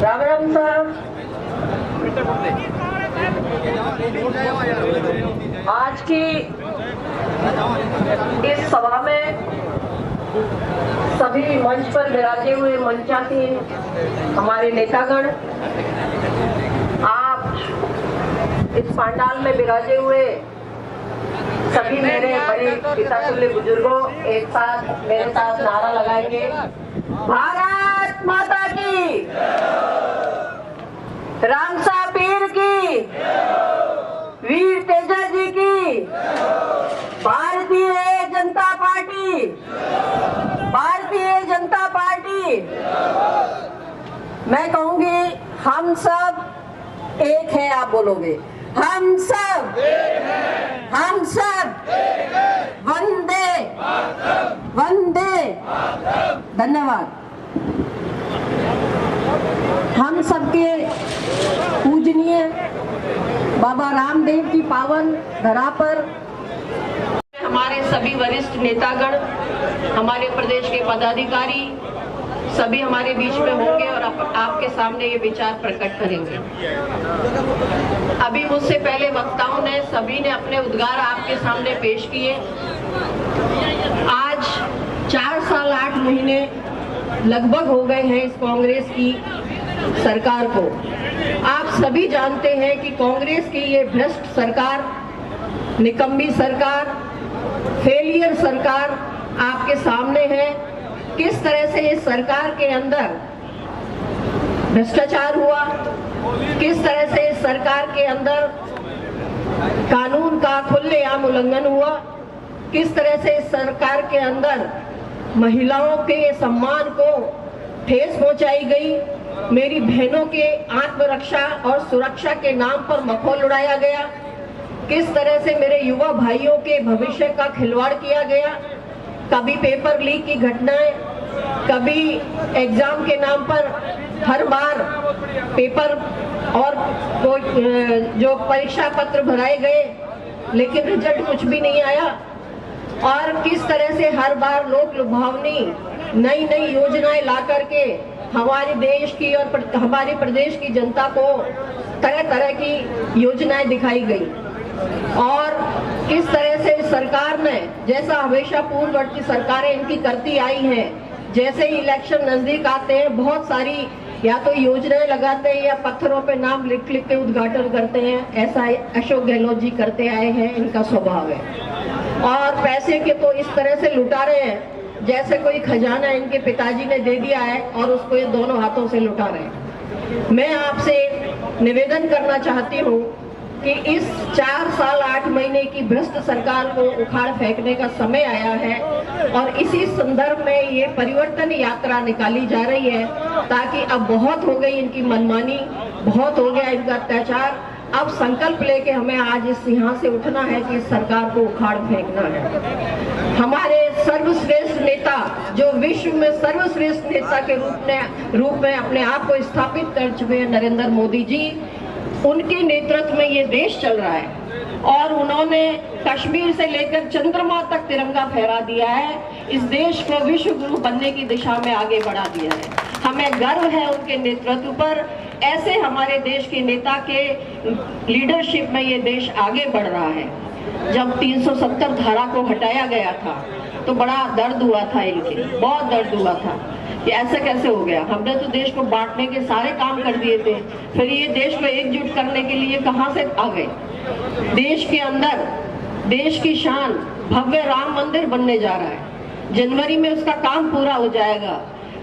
राम राम साहब, आज की इस सभा में सभी मंच पर विराजे हुए मंचासीन हमारे नेतागण, आप इस पंडाल में विराजे हुए सभी मेरे बड़े पिता तुल्य बुजुर्गों, एक साथ मेरे साथ नारा लगाएंगे, भारत माता की, रामसा पीर की, वीर तेजा जी की, भारतीय जनता पार्टी, भारतीय जनता पार्टी। मैं कहूंगी हम सब एक है, आप बोलोगे हम सब, हम सब वंदे वंदे। धन्यवाद। हम सबके पूजनीय बाबा रामदेव की पावन धरा पर हमारे सभी वरिष्ठ नेतागण, हमारे प्रदेश के पदाधिकारी सभी हमारे बीच में होंगे और आपके सामने ये विचार प्रकट करेंगे। अभी मुझसे पहले वक्ताओं ने सभी ने अपने उद्गार आपके सामने पेश किए। आज 4 साल 8 महीने लगभग हो गए हैं इस कांग्रेस की सरकार को। आप सभी जानते हैं कि कांग्रेस की ये भ्रष्ट सरकार, निकम्मी सरकार, फेलियर सरकार आपके सामने है। किस तरह से इस सरकार के अंदर भ्रष्टाचार हुआ, किस तरह से इस सरकार के अंदर कानून का खुलेआम उल्लंघन हुआ, किस तरह से इस सरकार के अंदर महिलाओं के सम्मान को ठेस पहुंचाई गई, मेरी बहनों के आत्मरक्षा और सुरक्षा के नाम पर मखौल उड़ाया गया, किस तरह से मेरे युवा भाइयों के भविष्य का खिलवाड़ किया गया। कभी पेपर लीक की घटनाएं, कभी एग्जाम के नाम पर हर बार पेपर और जो परीक्षा पत्र भराए गए लेकिन रिजल्ट कुछ भी नहीं आया, और किस तरह से हर बार लोक लुभावनी नई नई योजनाएं ला करके हमारे देश की और हमारे प्रदेश की जनता को तरह तरह की योजनाएं दिखाई गई। और किस तरह से सरकार ने, जैसा हमेशा पूर्ववर्ती सरकारें इनकी करती आई हैं, जैसे ही इलेक्शन नजदीक आते हैं बहुत सारी या तो योजनाएं लगाते हैं या पत्थरों पे नाम लिख लिख के उद्घाटन करते हैं। ऐसा अशोक गहलोत जी करते आए हैं, इनका स्वभाव है। और पैसे के तो इस तरह से लुटा रहे हैं जैसे कोई खजाना इनके पिताजी ने दे दिया है और उसको ये दोनों हाथों से लुटा रहे हैं। मैं आपसे निवेदन करना चाहती हूँ कि इस 4 साल 8 महीने की भ्रष्ट सरकार को उखाड़ फेंकने का समय आया है और इसी संदर्भ में ये परिवर्तन यात्रा निकाली जा रही है, ताकि अब बहुत हो गई इनकी मनमानी, बहुत हो गया इनका अत्याचार। अब संकल्प लेके हमें आज इस यहाँ से उठना है कि इस सरकार को उखाड़ फेंकना है। हमारे सर्वश्रेष्ठ नेता, जो विश्व में सर्वश्रेष्ठ नेता के रूप में अपने आप को स्थापित कर चुके हैं, नरेंद्र मोदी जी, उनके नेतृत्व में ये देश चल रहा है और उन्होंने कश्मीर से लेकर चंद्रमा तक तिरंगा फहरा दिया है। इस देश को विश्व गुरु बनने की दिशा में आगे बढ़ा दिया है। हमें गर्व है उनके नेतृत्व पर। ऐसे हमारे देश के नेता के लीडरशिप में ये देश आगे बढ़ रहा है। जब 370 धारा को हटाया गया था तो बड़ा दर्द हुआ था, इनके बहुत दर्द हुआ था कि ऐसा कैसे हो गया। हमने तो देश को बांटने के सारे काम कर दिए थे, फिर ये देश को एकजुट करने के लिए कहां से आ गए। देश के अंदर देश की शान भव्य राम मंदिर बनने जा रहा है। जनवरी में उसका काम पूरा हो जाएगा।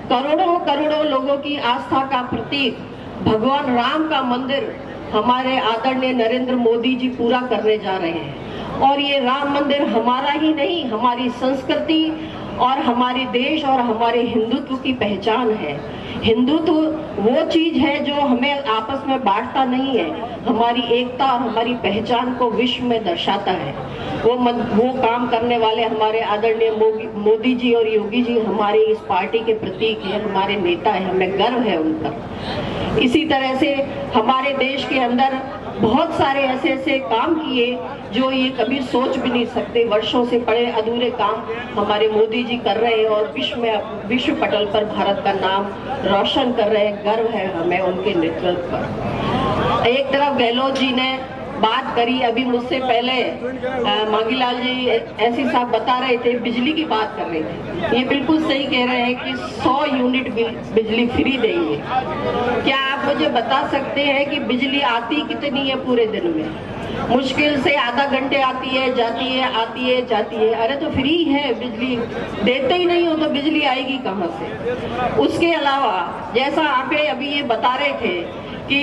करोड़ों करोड़ों लोगों की आस्था का प्रतीक भगवान राम का मंदिर हमारे आदरणीय नरेंद्र मोदी जी पूरा करने जा रहे हैं। और ये राम मंदिर हमारा ही नहीं, हमारी संस्कृति और हमारे देश और हमारे हिंदुत्व की पहचान है। हिंदुत्व वो चीज है जो हमें आपस में बांटता नहीं है, हमारी एकता और हमारी पहचान को विश्व में दर्शाता है। वो काम करने वाले हमारे आदरणीय मोदी जी और योगी जी हमारी इस पार्टी के प्रतीक है, हमारे नेता है, हमें गर्व है उन पर। इसी तरह से हमारे देश के अंदर बहुत सारे ऐसे काम किए जो ये कभी सोच भी नहीं सकते। वर्षों से पड़े अधूरे काम हमारे मोदी जी कर रहे हैं और विश्व पटल पर भारत का नाम रोशन कर रहे हैं। गर्व है हमें उनके नेतृत्व पर। एक तरफ गहलोत जी ने बात करी, अभी मुझसे पहले मांगीलाल जी ऐसी साहब बता रहे थे, बिजली की बात कर रहे थे। ये बिल्कुल सही कह रहे हैं कि 100 यूनिट बिजली फ्री देंगे। क्या आप मुझे बता सकते हैं कि बिजली आती कितनी है पूरे दिन में? मुश्किल से आधा घंटे आती है, जाती है, आती है, जाती है। अरे तो फ्री है बिजली, देते ही नहीं हो तो बिजली आएगी कहाँ से? उसके अलावा जैसा आंकड़े अभी ये बता रहे थे कि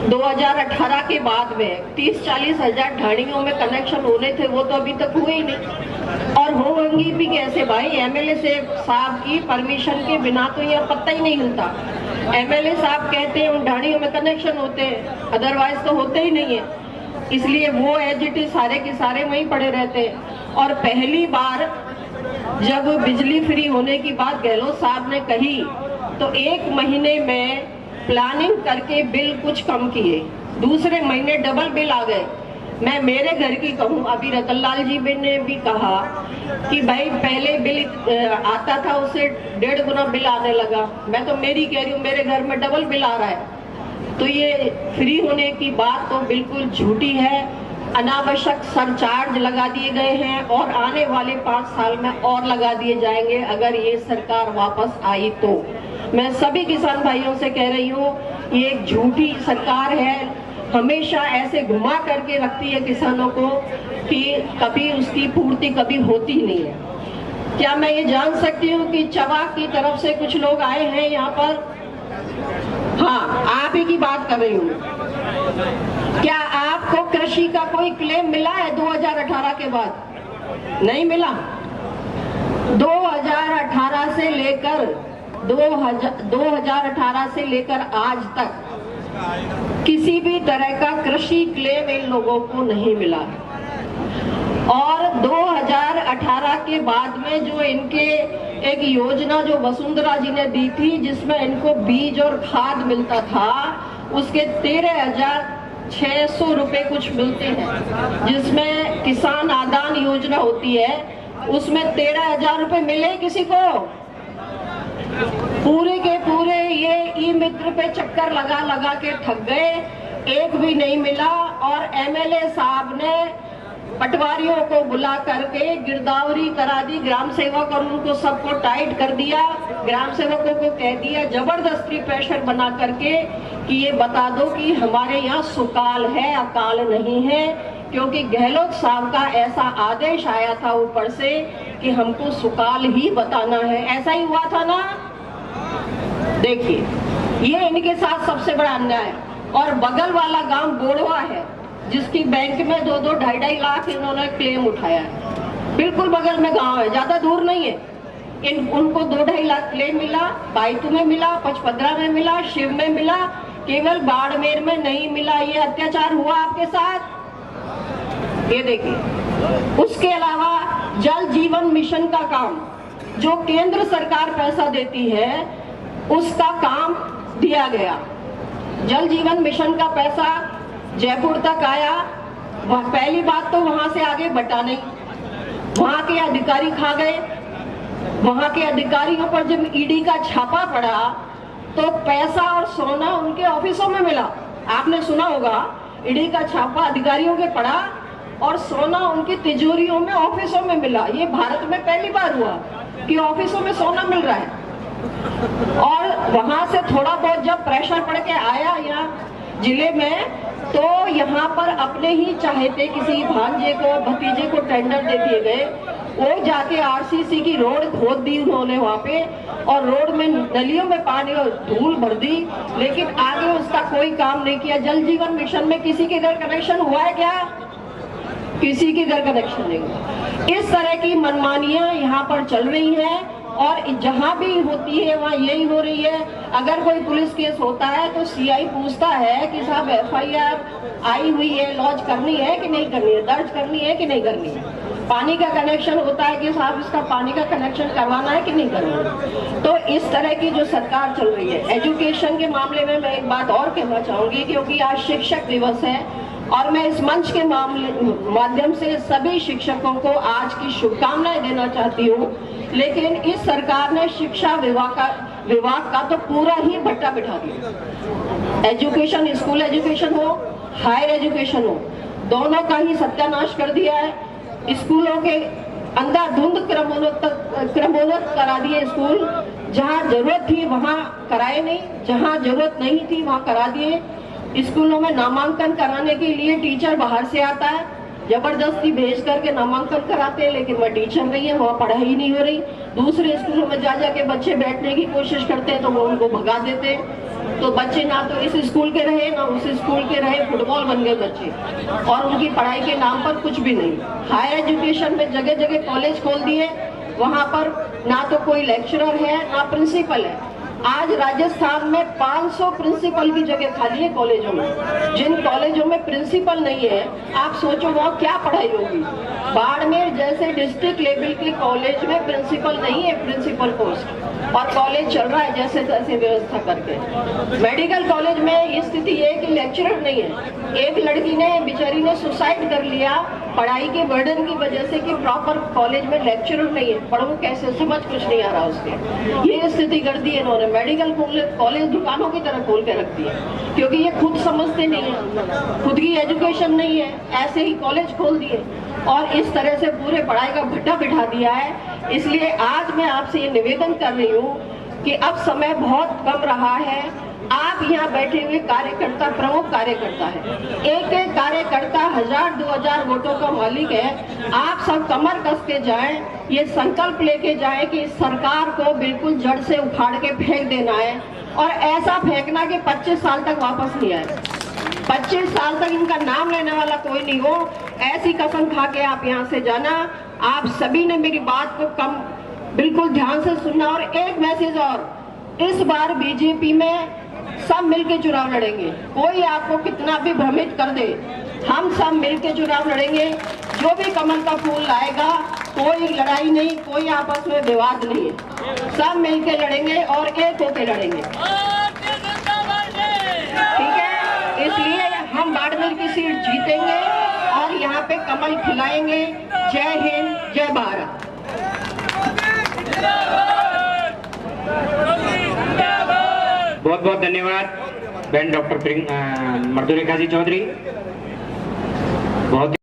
2018 के बाद में 30-40 हजार ढाणियों में कनेक्शन होने थे, वो तो अभी तक हुए ही नहीं। और होंगी भी कैसे भाई? एमएलए से साहब की परमिशन के बिना तो यह पत्ता ही नहीं हिलता। एमएलए साहब कहते हैं उन ढाणियों में कनेक्शन होते हैं, अदरवाइज तो होते ही नहीं है। इसलिए वो एज इट इज सारे के सारे वहीं पड़े रहते हैं। और पहली बार जब बिजली फ्री होने की बात गहलोत साहब ने कही तो 1 महीने में प्लानिंग करके बिल कुछ कम किए, दूसरे महीने डबल बिल आ गए। मैं मेरे घर की कहूँ, अभी रतनलाल जी ने भी कहा कि भाई पहले बिल आता था उससे 1.5 गुना बिल आने लगा। मैं तो मेरी कह रही हूँ, मेरे घर में डबल बिल आ रहा है। तो ये फ्री होने की बात तो बिल्कुल झूठी है। अनावश्यक सरचार्ज लगा दिए गए हैं और आने वाले 5 साल में और लगा दिए जाएंगे अगर ये सरकार वापस आई तो। मैं सभी किसान भाइयों से कह रही हूँ, ये एक झूठी सरकार है, हमेशा ऐसे घुमा करके रखती है किसानों को कि कभी उसकी पूर्ति कभी होती नहीं है। क्या मैं ये जान सकती हूँ कि चवाक की तरफ से कुछ लोग आए हैं यहाँ पर? हाँ, आप ही की बात कर रही हूँ। क्या आपको कृषि का कोई क्लेम मिला है 2018 के बाद? नहीं मिला। 2018 से लेकर 2018 से लेकर आज तक किसी भी तरह का कृषि क्लेम इन लोगों को नहीं मिला। और 2018 के बाद में जो इनके एक योजना जो वसुंधरा जी ने दी थी जिसमें इनको बीज और खाद मिलता था, उसके 13,600 रुपए कुछ मिलते हैं। जिसमें किसान आदान योजना होती है उसमें 13,000 रुपए मिले किसी को? पूरे के पूरे ये ई मित्र पे चक्कर लगा लगा के थक गए, एक भी नहीं मिला। और एमएलए साहब ने पटवारियों को बुला करके गिरदावरी करा दी, ग्राम सेवक और उनको सबको टाइट कर दिया। ग्राम सेवकों को कह दिया जबरदस्ती प्रेशर बना करके कि ये बता दो कि हमारे यहाँ सुकाल है, अकाल नहीं है, क्योंकि गहलोत साहब का ऐसा आदेश आया था ऊपर से कि हमको सुकाल ही बताना है। ऐसा ही हुआ था ना? देखिए, ये इनके साथ सबसे बड़ा अन्याय है। और बगल वाला गांव बोड़वा है जिसकी बैंक में 2-2, 2.5 लाख इन्होंने क्लेम उठाया है। बिल्कुल बगल में गांव है, ज्यादा दूर नहीं है। उनको 2-2.5 लाख क्लेम मिला, बायतू में मिला, पचपदरा में मिला, शिव में मिला, केवल बाड़मेर में नहीं मिला। ये अत्याचार हुआ आपके साथ, ये देखिए। उसके अलावा जल जीवन मिशन का काम जो केंद्र सरकार पैसा देती है उसका काम दिया गया। जल जीवन मिशन का पैसा जयपुर तक आया, पहली बात तो वहां से आगे बटा नहीं, वहां के अधिकारी खा गए। वहां के अधिकारियों पर जब ईडी का छापा पड़ा तो पैसा और सोना उनके ऑफिसों में मिला। आपने सुना होगा, ईडी का छापा अधिकारियों के पड़ा और सोना उनकी तिजोरियों में ऑफिसों में मिला। ये भारत में पहली बार हुआ कि ऑफिसों में सोना मिल रहा है। और वहां से थोड़ा बहुत जब प्रेशर पड़ के आया यहाँ जिले में, तो यहाँ पर अपने ही चाहते किसी भांजे को, भतीजे को टेंडर दे दिए गए। वो जाके आरसीसी की रोड खोद दी उन्होंने वहाँ पे, और रोड में नलियों में पानी और धूल भर दी, लेकिन आगे उसका कोई काम नहीं किया। जल जीवन मिशन में किसी के घर कनेक्शन हुआ है क्या? किसी के घर कनेक्शन नहीं हुआ। इस तरह की मनमानियां यहाँ पर चल रही हैं और जहां भी होती है वहां यही हो रही है। अगर कोई पुलिस केस होता है तो सीआई पूछता है कि साहब एफआईआर आई हुई है, लॉन्च करनी है कि नहीं करनी है, दर्ज करनी है कि नहीं करनी है। पानी का कनेक्शन होता है कि साहब इसका पानी का कनेक्शन करवाना है कि नहीं करवाना है। तो इस तरह की जो सरकार चल रही है। एजुकेशन के मामले में मैं एक बात और कहना चाहूंगी, क्योंकि आज शिक्षक दिवस है और मैं इस मंच के माध्यम से सभी शिक्षकों को आज की शुभकामनाएं देना चाहती हूँ। लेकिन इस सरकार ने शिक्षा विभाग का तो पूरा ही भट्टा बिठा दिया। एजुकेशन, स्कूल एजुकेशन हो, हायर एजुकेशन हो, दोनों का ही सत्यानाश कर दिया है। स्कूलों के अंदर धुंध क्रमोन्नत करा दिए स्कूल। जहाँ जरूरत थी वहाँ कराए नहीं, जहाँ जरूरत नहीं थी वहाँ करा दिए। स्कूलों में नामांकन कराने के लिए टीचर बाहर से आता है, जबरदस्ती भेज करके नामांकन कराते हैं, लेकिन वह टीचर नहीं है, वहाँ पढ़ाई नहीं हो रही। दूसरे स्कूलों में जा जाके बच्चे बैठने की कोशिश करते हैं तो वो उनको भगा देते हैं। तो बच्चे ना तो इस स्कूल के रहे ना उस स्कूल के रहे, फुटबॉल बन गए बच्चे, और उनकी पढ़ाई के नाम पर कुछ भी नहीं। हायर एजुकेशन में जगह जगह कॉलेज खोल दिए, वहाँ पर ना तो कोई लेक्चरर है ना प्रिंसिपल है। आज राजस्थान में 500 प्रिंसिपल की जगह खाली है कॉलेजों में। जिन कॉलेजों में प्रिंसिपल नहीं है, आप सोचो वहाँ क्या पढ़ाई होगी। बाड़मेर जैसे डिस्ट्रिक्ट लेवल के कॉलेज में प्रिंसिपल नहीं है, प्रिंसिपल पोस्ट, और कॉलेज चल रहा है जैसे तैसे व्यवस्था करके। मेडिकल कॉलेज में स्थिति ये कि लेक्चरर नहीं है। एक लड़की ने बेचारी ने सुसाइड कर लिया पढ़ाई के बर्डन की वजह से कि प्रॉपर कॉलेज में लेक्चरर नहीं है, पढ़ो कैसे, समझ कुछ नहीं आ रहा उसके। ये स्थिति कर दी है इन्होंने। मेडिकल कॉलेज दुकानों की तरह खोल के रख दिए, क्योंकि ये खुद समझते नहीं है, खुद की एजुकेशन नहीं है, ऐसे ही कॉलेज खोल दिए और इस तरह से पूरे पढ़ाई का भट्टा बिठा दिया है। इसलिए आज मैं आपसे ये निवेदन कर रही हूँ कि अब समय बहुत कम रहा है। आप यहाँ बैठे हुए कार्यकर्ता प्रमुख कार्यकर्ता है, एक एक कार्यकर्ता 1000-2000 वोटों का मालिक है। आप सब कमर कस के जाएं, ये संकल्प लेके जाएं कि इस सरकार को बिल्कुल जड़ से उखाड़ के फेंक देना है, और ऐसा फेंकना कि 25 साल तक वापस नहीं आए। 25 साल तक इनका नाम लेने वाला कोई नहीं हो, ऐसी कसम खा के आप यहाँ से जाना। आप सभी ने मेरी बात को बिल्कुल ध्यान से सुनना। और एक मैसेज और, इस बार बीजेपी में सब मिलके चुनाव लड़ेंगे। कोई आपको कितना भी भ्रमित कर दे, हम सब मिलके चुनाव लड़ेंगे। जो भी कमल का फूल लाएगा, कोई लड़ाई नहीं, कोई आपस में विवाद नहीं है, सब मिलके लड़ेंगे और एक होके लड़ेंगे, ठीक है। इसलिए हम बाड़मेर की सीट जीतेंगे और यहाँ पे कमल खिलाएंगे। जय हिंद, जय भारत। बहुत बहुत धन्यवाद बहन डॉक्टर मर्दुरेखा जी चौधरी। बहुत